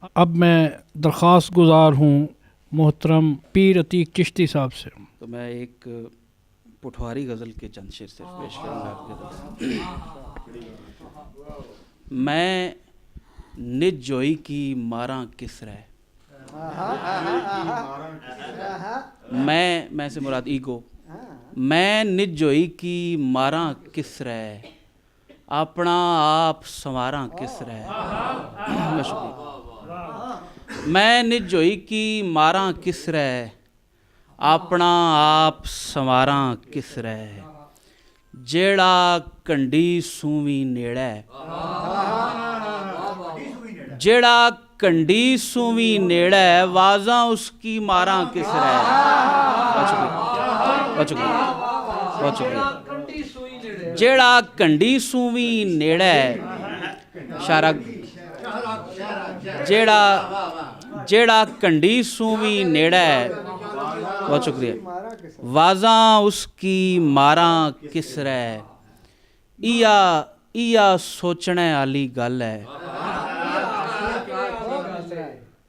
अब मैं दरख्वास्त गुजार हूँ मोहतरम पीर अतीक चिश्ती साहब से। तो मैं एक पुठवारी गज़ल के चंद शेर सिर्फ पेश करूँगा आपके तरफ। मैं निज जोई की मारा किस रह, मैं से मुराद ईगो। मैं निज जोई की मारा किस रह, अपना आप संवारा किस रह। मैं निज जोई की मारा किस रह, अपना आप संवारा किस रह। जेड़ा कंडी सूवी नेड़े, जेड़ा कंडी सूवी नेड़े, वाजा उसकी मारा किस रह। बहुत शुक्रिया। जेड़ा कंडी सूवी नेड़े, शारा जेड़ा कंडी सूवी नेड़े, बहुत शुक्रिया। वाजा उसकी मारा किस रह, इया सोचने आली गल है,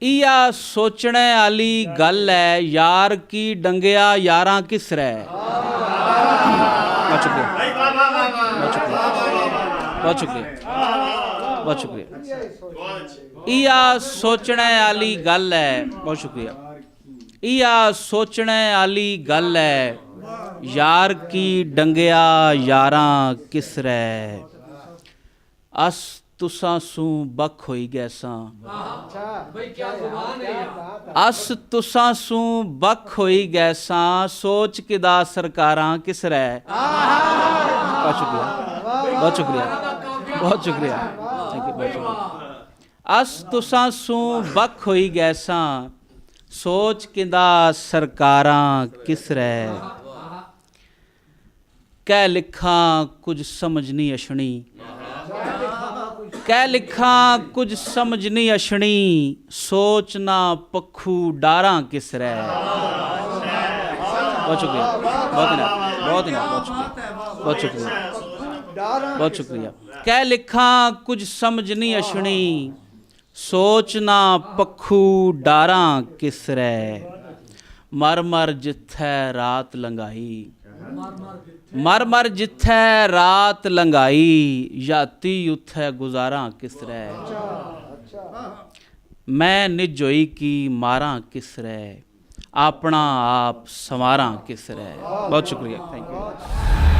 इया सोचने आली गल है। यार की डंगिया यारां किस रह। बहुत शुक्रिया, बहुत शुक्रिया, बहुत शुक्रिया। इया सोचने आली गल है, बहुत शुक्रिया। इया सोचने आली गल है, यार की डंगिया यारां किस रह। अस तुसां सू बख होई गैसां, अस तुसां सू बख होई गैसां, सोच किदा सरकारां किस रह। बहुत शुक्रिया, बहुत शुक्रिया, बहुत शुक्रिया, थैंक यू, बहुत शुक्रिया। अस तुसां सू बख होई गैसां, सोच किदा सरकारां किस रह। कह लिखा कुछ समझ नहीं अछनी, कह लिखा कुछ समझ नहीं अछनी, सोचना पखू डारां किस रह। बहुत शुक्रिया, बहुत इनाम, बहुत इनाम, बहुत शुक्रिया, बहुत शुक्रिया, बहुत शुक्रिया। कह लिखा कुछ समझ नहीं अछनी, सोचना पखू डारां किस रह। मर मर जिथे रात लंघाई, मर मर जिथे रात लंघाई, याती उथे गुजारा किस रह। मैं निज जोई की मारा किस रह, अपना आप संवारा किस रह। बहुत शुक्रिया, थैंक यू।